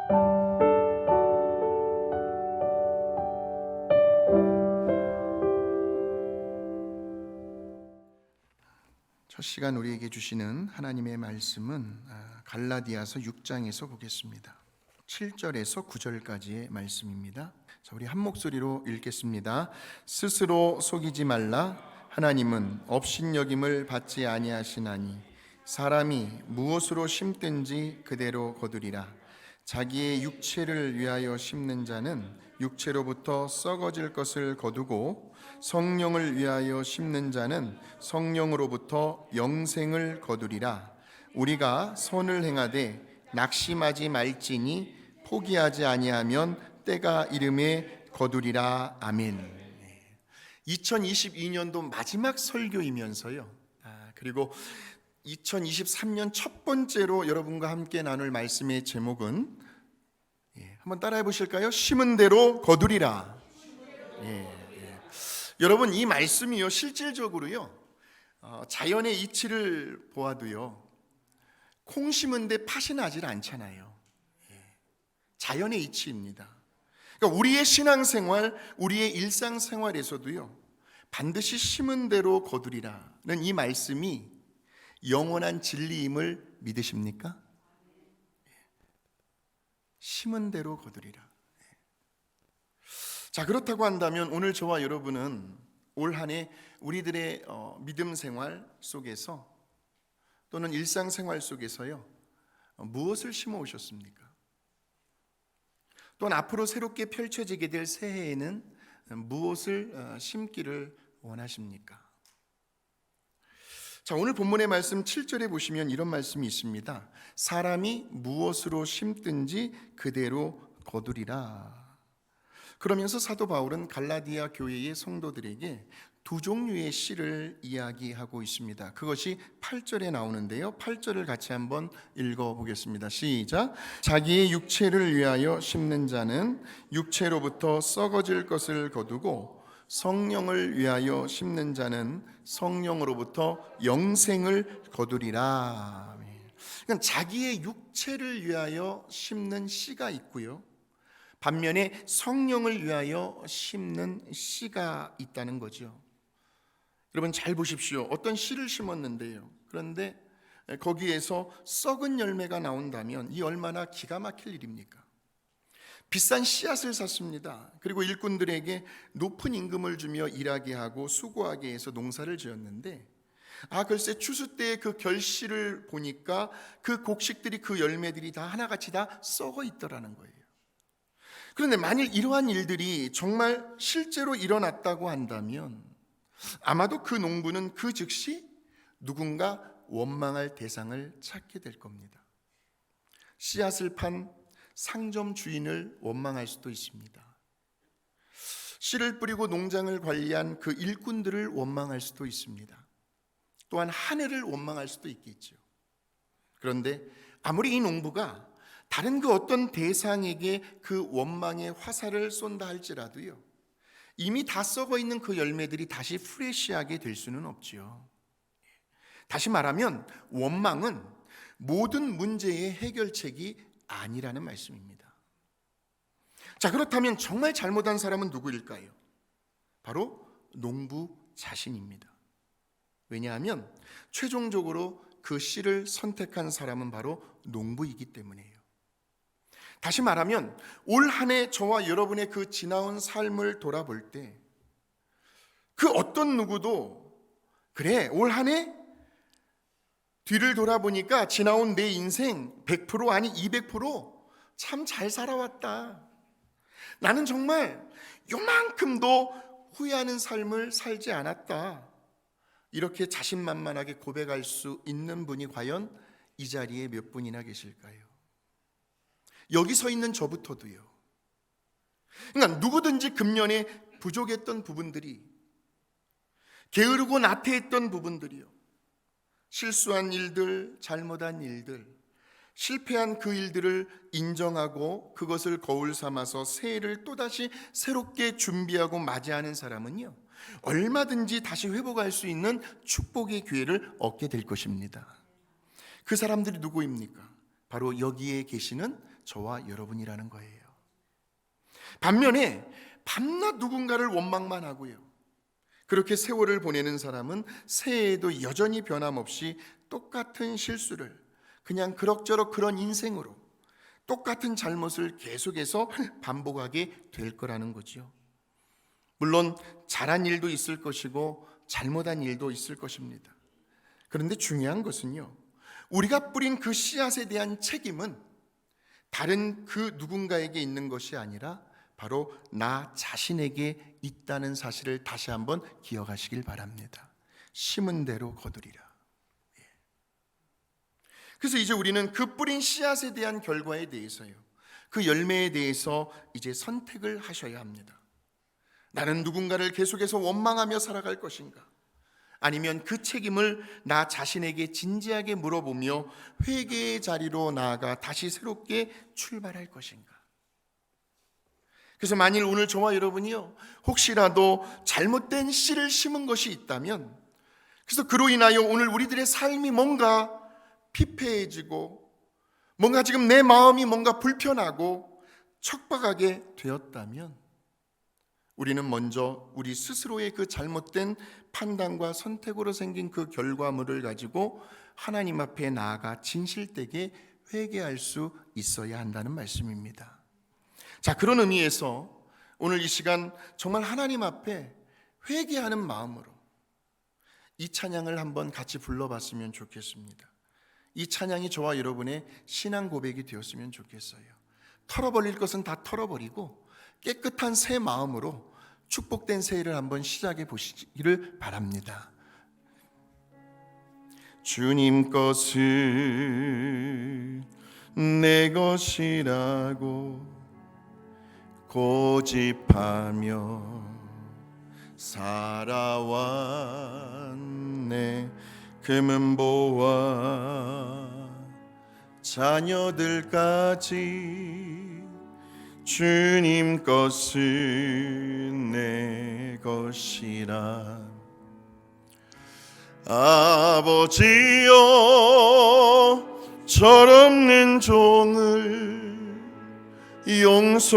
첫 시간 우리에게 주시는 하나님의 말씀은 갈라디아서 6장에서 보겠습니다. 7절에서 9절까지의 말씀입니다. 자, 우리 한 목소리로 읽겠습니다. 스스로 속이지 말라. 하나님은 업신여김을 받지 아니하시나니 사람이 무엇으로 심든지 그대로 거두리라. 자기의 육체를 위하여 심는 자는 육체로부터 썩어질 것을 거두고 성령을 위하여 심는 자는 성령으로부터 영생을 거두리라. 우리가 선을 행하되 낙심하지 말지니 포기하지 아니하면 때가 이름에 거두리라. 아멘. 2022년도 마지막 설교이면서요, 그리고 2023년 첫 번째로 여러분과 함께 나눌 말씀의 제목은 한번 따라해 보실까요? 심은 대로 거두리라. 여러분, 이 말씀이요, 실질적으로요, 자연의 이치를 보아도요, 콩 심은데 팥이 나질 않잖아요. 자연의 이치입니다. 그러니까 우리의 신앙생활, 우리의 일상생활에서도요, 반드시 심은 대로 거두리라는 이 말씀이 영원한 진리임을 믿으십니까? 심은 대로 거두리라. 자, 그렇다고 한다면 오늘 저와 여러분은 올 한 해 우리들의 믿음 생활 속에서 또는 일상생활 속에서요, 무엇을 심어 오셨습니까? 또는 앞으로 새롭게 펼쳐지게 될 새해에는 무엇을 심기를 원하십니까? 자, 오늘 본문의 말씀 7절에 보시면 이런 말씀이 있습니다. 사람이 무엇으로 심든지 그대로 거두리라. 그러면서 사도 바울은 갈라디아 교회의 성도들에게 두 종류의 씨를 이야기하고 있습니다. 그것이 8절에 나오는데요, 8절을 같이 한번 읽어보겠습니다. 시작. 자기의 육체를 위하여 심는 자는 육체로부터 썩어질 것을 거두고 성령을 위하여 심는 자는 성령으로부터 영생을 거두리라. 그러니까 자기의 육체를 위하여 심는 씨가 있고요, 반면에 성령을 위하여 심는 씨가 있다는 거죠. 여러분 잘 보십시오. 어떤 씨를 심었는데요, 그런데 거기에서 썩은 열매가 나온다면 이 얼마나 기가 막힐 일입니까? 비싼 씨앗을 샀습니다. 그리고 일꾼들에게 높은 임금을 주며 일하게 하고 수고하게 해서 농사를 지었는데, 글쎄 추수 때의 그 결실을 보니까 그 곡식들이, 그 열매들이 다 하나같이 다 썩어 있더라는 거예요. 그런데 만일 이러한 일들이 정말 실제로 일어났다고 한다면 아마도 그 농부는 그 즉시 누군가 원망할 대상을 찾게 될 겁니다. 씨앗을 판 상점 주인을 원망할 수도 있습니다. 씨를 뿌리고 농장을 관리한 그 일꾼들을 원망할 수도 있습니다. 또한 한 해를 원망할 수도 있겠죠. 그런데 아무리 이 농부가 다른 그 어떤 대상에게 그 원망의 화살을 쏜다 할지라도요, 이미 다 썩어 있는 그 열매들이 다시 프레시하게 될 수는 없지요. 다시 말하면 원망은 모든 문제의 해결책이 아니라는 말씀입니다. 자, 그렇다면 정말 잘못한 사람은 누구일까요? 바로 농부 자신입니다. 왜냐하면 최종적으로 그 씨를 선택한 사람은 바로 농부이기 때문이에요. 다시 말하면 올 한 해 저와 여러분의 그 지나온 삶을 돌아볼 때 그 어떤 누구도 그래, 올 한 해 뒤를 돌아보니까 지나온 내 인생 100% 아니 200% 참 잘 살아왔다. 나는 정말 요만큼도 후회하는 삶을 살지 않았다. 이렇게 자신만만하게 고백할 수 있는 분이 과연 이 자리에 몇 분이나 계실까요? 여기 서 있는 저부터도요. 그러니까 누구든지 금년에 부족했던 부분들이, 게으르고 나태했던 부분들이요, 실수한 일들, 잘못한 일들, 실패한 그 일들을 인정하고 그것을 거울 삼아서 새해를 또다시 새롭게 준비하고 맞이하는 사람은요, 얼마든지 다시 회복할 수 있는 축복의 기회를 얻게 될 것입니다. 그 사람들이 누구입니까? 바로 여기에 계시는 저와 여러분이라는 거예요. 반면에 밤낮 누군가를 원망만 하고요, 그렇게 세월을 보내는 사람은 새해에도 여전히 변함없이 똑같은 실수를, 그냥 그럭저럭 그런 인생으로 똑같은 잘못을 계속해서 반복하게 될 거라는 거지요. 물론 잘한 일도 있을 것이고 잘못한 일도 있을 것입니다. 그런데 중요한 것은요, 우리가 뿌린 그 씨앗에 대한 책임은 다른 그 누군가에게 있는 것이 아니라 바로 나 자신에게 있다는 사실을 다시 한번 기억하시길 바랍니다. 심은 대로 거두리라. 그래서 이제 우리는 그 뿌린 씨앗에 대한 결과에 대해서요, 그 열매에 대해서 이제 선택을 하셔야 합니다. 나는 누군가를 계속해서 원망하며 살아갈 것인가? 아니면 그 책임을 나 자신에게 진지하게 물어보며 회개의 자리로 나아가 다시 새롭게 출발할 것인가? 그래서 만일 오늘 저와 여러분이요, 혹시라도 잘못된 씨를 심은 것이 있다면, 그래서 그로 인하여 오늘 우리들의 삶이 뭔가 피폐해지고 뭔가 지금 내 마음이 뭔가 불편하고 척박하게 되었다면, 우리는 먼저 우리 스스로의 그 잘못된 판단과 선택으로 생긴 그 결과물을 가지고 하나님 앞에 나아가 진실되게 회개할 수 있어야 한다는 말씀입니다. 자, 그런 의미에서 오늘 이 시간 정말 하나님 앞에 회개하는 마음으로 이 찬양을 한번 같이 불러봤으면 좋겠습니다. 이 찬양이 저와 여러분의 신앙 고백이 되었으면 좋겠어요. 털어버릴 것은 다 털어버리고 깨끗한 새 마음으로 축복된 새해를 한번 시작해 보시기를 바랍니다. 주님 것은 내 것이라고 고집하며 살아왔네. 금은보와 자녀들까지 주님 것은 내 것이라. 아버지여, 철없는 종을 용서하여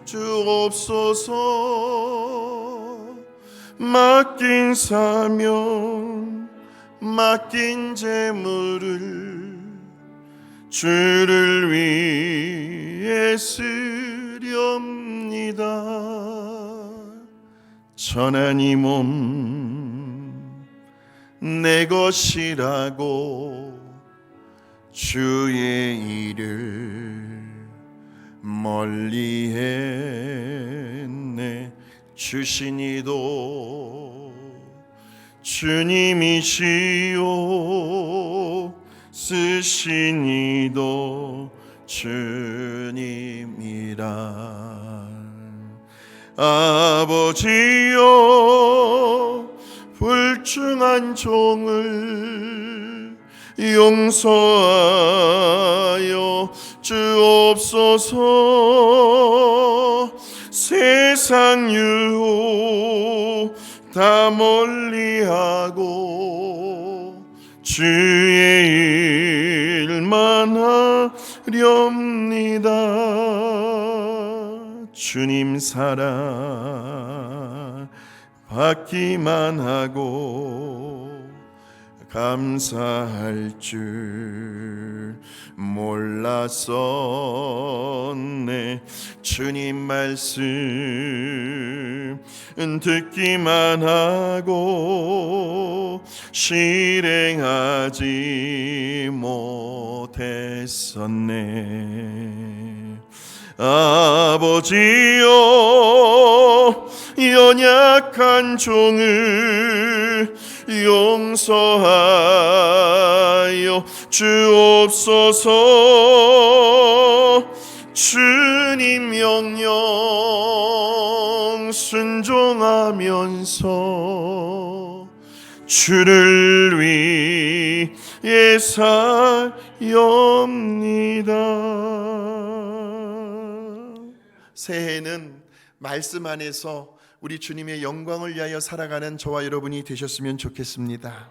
주옵소서. 맡긴 사명, 맡긴 재물을 주를 위해 쓰렵니다. 천한 이 몸 내 것이라고 주의 일을 멀리했네. 주신 이도 주님이시요, 쓰신 이도 주님이라. 아버지여, 불충한 종을 용서하여 주옵소서. 세상 유혹 다 멀리하고 주의 일만 하렵니다. 주님 사랑 받기만 하고 감사할 줄 몰랐었네. 주님 말씀 듣기만 하고 실행하지 못했었네. 아버지여, 연약한 종을 용서하여 주옵소서. 주님 명령 순종하면서 주를 위해 사옵니다. 새해는 말씀 안에서 우리 주님의 영광을 위하여 살아가는 저와 여러분이 되셨으면 좋겠습니다.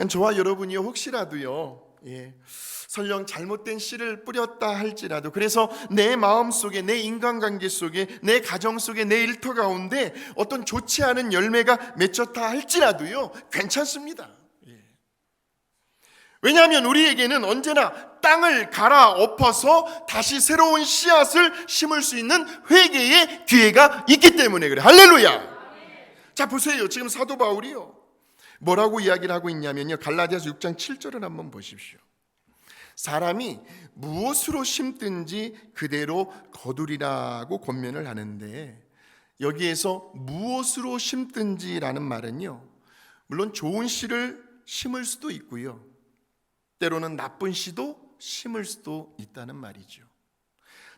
저와 여러분이 혹시라도요, 설령 잘못된 씨를 뿌렸다 할지라도, 그래서 내 마음 속에, 내 인간관계 속에, 내 가정 속에, 내 일터 가운데 어떤 좋지 않은 열매가 맺혔다 할지라도요, 괜찮습니다. 왜냐하면 우리에게는 언제나 땅을 갈아 엎어서 다시 새로운 씨앗을 심을 수 있는 회개의 기회가 있기 때문에 그래요. 할렐루야. 자, 보세요. 지금 사도 바울이요, 뭐라고 이야기를 하고 있냐면요, 갈라디아서 6장 7절을 한번 보십시오. 사람이 무엇으로 심든지 그대로 거두리라고 권면을 하는데, 여기에서 무엇으로 심든지라는 말은요, 물론 좋은 씨를 심을 수도 있고요, 때로는 나쁜 씨도 심을 수도 있다는 말이죠.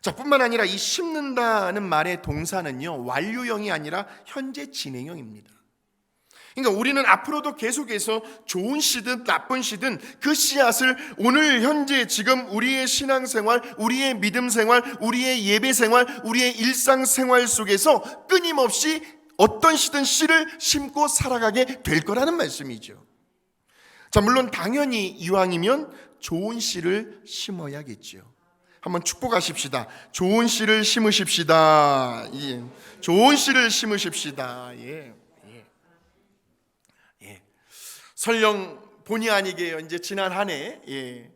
자, 뿐만 아니라 이 심는다는 말의 동사는요, 완료형이 아니라 현재 진행형입니다. 그러니까 우리는 앞으로도 계속해서 좋은 씨든 나쁜 씨든 그 씨앗을 오늘 현재 지금 우리의 신앙생활, 우리의 믿음생활, 우리의 예배생활, 우리의 일상생활 속에서 끊임없이 어떤 씨든 씨를 심고 살아가게 될 거라는 말씀이죠. 자, 물론 당연히 이왕이면 좋은 씨를 심어야겠죠. 한번 축복하십시다. 좋은 씨를 심으십시다. 예. 좋은 씨를 심으십시다. 예. 설령 본의 아니게 이제 지난 한 해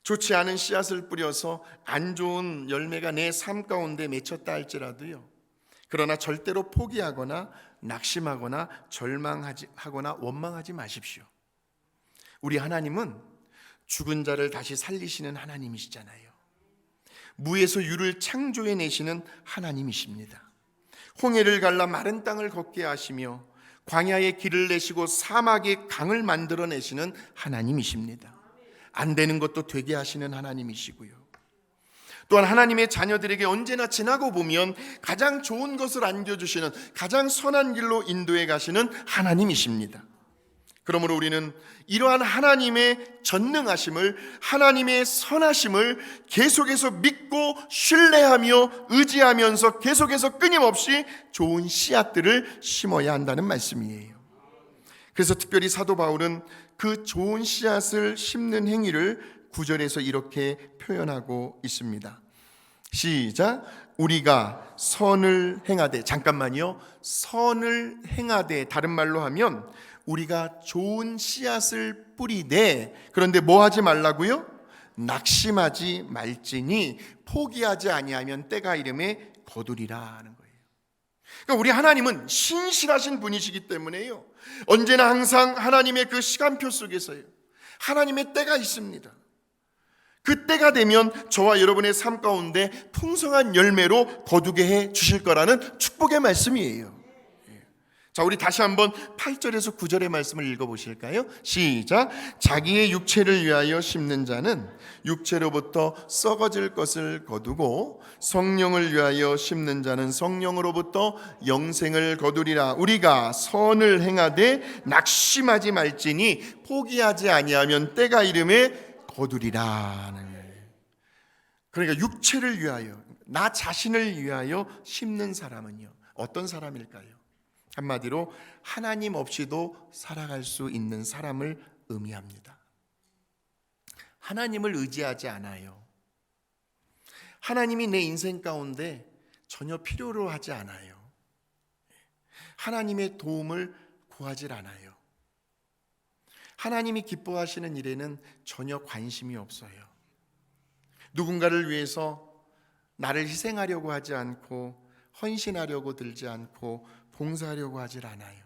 좋지 않은 씨앗을 뿌려서 안 좋은 열매가 내 삶 가운데 맺혔다 할지라도요, 그러나 절대로 포기하거나 낙심하거나 절망하거나 원망하지 마십시오. 우리 하나님은 죽은 자를 다시 살리시는 하나님이시잖아요. 무에서 유를 창조해내시는 하나님이십니다. 홍해를 갈라 마른 땅을 걷게 하시며 광야에 길을 내시고 사막에 강을 만들어내시는 하나님이십니다. 안 되는 것도 되게 하시는 하나님이시고요, 또한 하나님의 자녀들에게 언제나 지나고 보면 가장 좋은 것을 안겨주시는, 가장 선한 길로 인도해 가시는 하나님이십니다. 그러므로 우리는 이러한 하나님의 전능하심을, 하나님의 선하심을 계속해서 믿고 신뢰하며 의지하면서 계속해서 끊임없이 좋은 씨앗들을 심어야 한다는 말씀이에요. 그래서 특별히 사도 바울은 그 좋은 씨앗을 심는 행위를 9절에서 이렇게 표현하고 있습니다. 시작. 우리가 선을 행하되, 잠깐만요, 선을 행하되, 다른 말로 하면 우리가 좋은 씨앗을 뿌리되, 그런데 뭐 하지 말라고요? 낙심하지 말지니 포기하지 아니하면 때가 이름에 거두리라 하는 거예요. 그러니까 우리 하나님은 신실하신 분이시기 때문에요, 언제나 항상 하나님의 그 시간표 속에서요, 하나님의 때가 있습니다. 그 때가 되면 저와 여러분의 삶 가운데 풍성한 열매로 거두게 해 주실 거라는 축복의 말씀이에요. 자, 우리 다시 한번 8절에서 9절의 말씀을 읽어보실까요? 시작. 자기의 육체를 위하여 심는 자는 육체로부터 썩어질 것을 거두고 성령을 위하여 심는 자는 성령으로부터 영생을 거두리라. 우리가 선을 행하되 낙심하지 말지니 포기하지 아니하면 때가 이름에 거두리라. 그러니까 육체를 위하여, 나 자신을 위하여 심는 사람은요, 어떤 사람일까요? 한마디로 하나님 없이도 살아갈 수 있는 사람을 의미합니다. 하나님을 의지하지 않아요. 하나님이 내 인생 가운데 전혀 필요로 하지 않아요. 하나님의 도움을 구하질 않아요. 하나님이 기뻐하시는 일에는 전혀 관심이 없어요. 누군가를 위해서 나를 희생하려고 하지 않고 헌신하려고 들지 않고 봉사하려고 하질 않아요.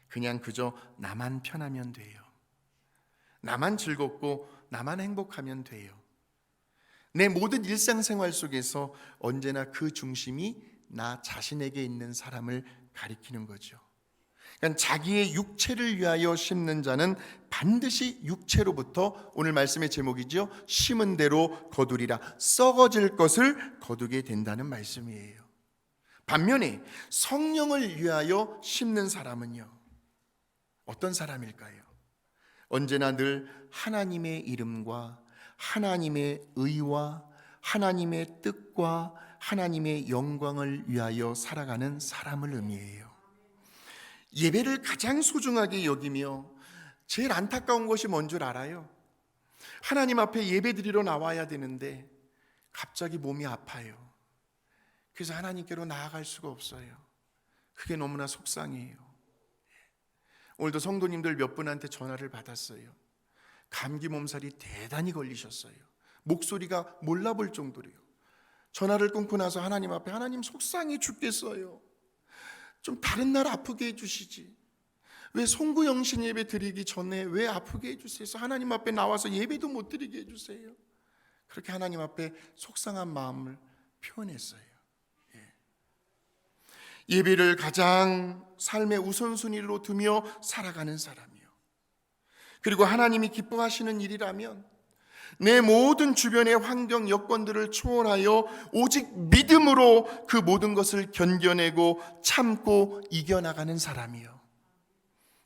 그냥 그저 나만 편하면 돼요. 나만 즐겁고 나만 행복하면 돼요. 내 모든 일상생활 속에서 언제나 그 중심이 나 자신에게 있는 사람을 가리키는 거죠. 그러니까 자기의 육체를 위하여 심는 자는 반드시 육체로부터, 오늘 말씀의 제목이죠, 심은 대로 거두리라, 썩어질 것을 거두게 된다는 말씀이에요. 반면에 성령을 위하여 심는 사람은요, 어떤 사람일까요? 언제나 늘 하나님의 이름과 하나님의 의와 하나님의 뜻과 하나님의 영광을 위하여 살아가는 사람을 의미해요. 예배를 가장 소중하게 여기며 제일 안타까운 것이 뭔 줄 알아요? 하나님 앞에 예배드리러 나와야 되는데 갑자기 몸이 아파요. 그래서 하나님께로 나아갈 수가 없어요. 그게 너무나 속상해요. 오늘도 성도님들 몇 분한테 전화를 받았어요. 감기 몸살이 대단히 걸리셨어요. 목소리가 몰라볼 정도로요. 전화를 끊고 나서 하나님 앞에, 하나님 속상해 죽겠어요. 좀 다른 날 아프게 해주시지. 왜 송구영신 예배 드리기 전에 왜 아프게 해주세요? 하나님 앞에 나와서 예배도 못 드리게 해주세요. 그렇게 하나님 앞에 속상한 마음을 표현했어요. 예배를 가장 삶의 우선순위로 두며 살아가는 사람이요, 그리고 하나님이 기뻐하시는 일이라면 내 모든 주변의 환경 여건들을 초월하여 오직 믿음으로 그 모든 것을 견뎌내고 참고 이겨나가는 사람이요,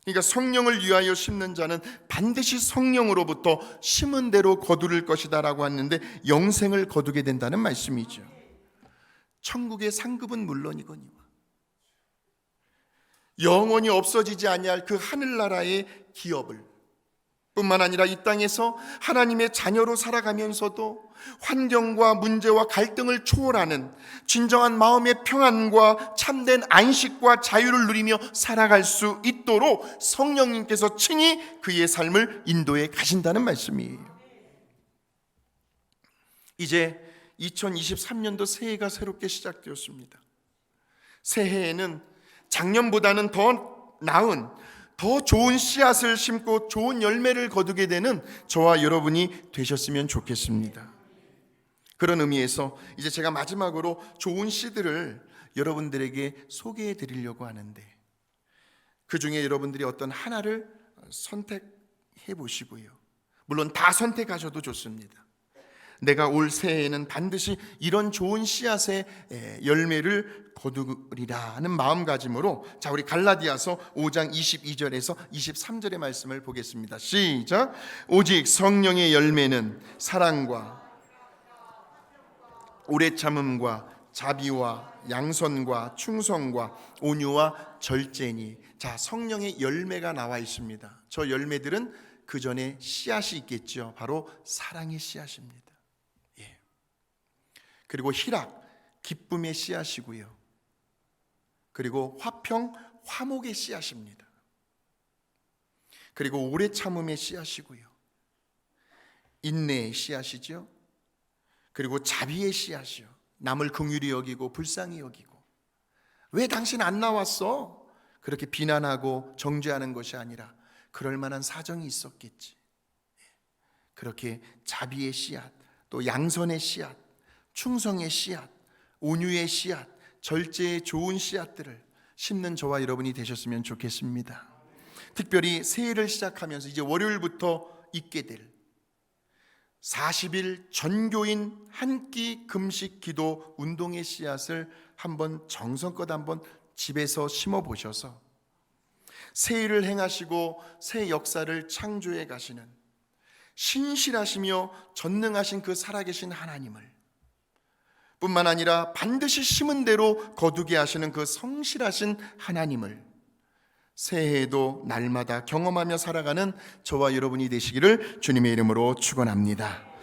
그러니까 성령을 위하여 심는 자는 반드시 성령으로부터 심은 대로 거두를 것이다 라고 하는데, 영생을 거두게 된다는 말씀이죠. 천국의 상급은 물론이거니와 영원히 없어지지 아니할 그 하늘나라의 기업을, 뿐만 아니라 이 땅에서 하나님의 자녀로 살아가면서도 환경과 문제와 갈등을 초월하는 진정한 마음의 평안과 참된 안식과 자유를 누리며 살아갈 수 있도록 성령님께서 친히 그의 삶을 인도해 가신다는 말씀이에요. 이제 2023년도 새해가 새롭게 시작되었습니다. 새해에는 작년보다는 더 나은, 더 좋은 씨앗을 심고 좋은 열매를 거두게 되는 저와 여러분이 되셨으면 좋겠습니다. 그런 의미에서 이제 제가 마지막으로 좋은 씨들을 여러분들에게 소개해 드리려고 하는데, 그 중에 여러분들이 어떤 하나를 선택해 보시고요, 물론 다 선택하셔도 좋습니다. 내가 올 새해에는 반드시 이런 좋은 씨앗의 열매를 거두리라 하는 마음가짐으로, 자, 우리 갈라디아서 5장 22절에서 23절의 말씀을 보겠습니다. 시작. 오직 성령의 열매는 사랑과 오래 참음과 자비와 양선과 충성과 온유와 절제니. 자, 성령의 열매가 나와 있습니다. 저 열매들은 그 전에 씨앗이 있겠죠. 바로 사랑의 씨앗입니다. 그리고 희락, 기쁨의 씨앗이고요, 그리고 화평, 화목의 씨앗입니다. 그리고 오래 참음의 씨앗이고요, 인내의 씨앗이죠. 그리고 자비의 씨앗이요, 남을 긍휼히 여기고 불쌍히 여기고, 왜 당신 안 나왔어? 그렇게 비난하고 정죄하는 것이 아니라 그럴 만한 사정이 있었겠지. 그렇게 자비의 씨앗, 또 양선의 씨앗, 충성의 씨앗, 온유의 씨앗, 절제의 좋은 씨앗들을 심는 저와 여러분이 되셨으면 좋겠습니다. 특별히 새해를 시작하면서 이제 월요일부터 있게 될 40일 전교인 한 끼 금식 기도 운동의 씨앗을 한번 정성껏 한번 집에서 심어 보셔서 새해를 행하시고 새 역사를 창조해 가시는 신실하시며 전능하신 그 살아계신 하나님을, 뿐만 아니라 반드시 심은 대로 거두게 하시는 그 성실하신 하나님을 새해에도 날마다 경험하며 살아가는 저와 여러분이 되시기를 주님의 이름으로 축원합니다.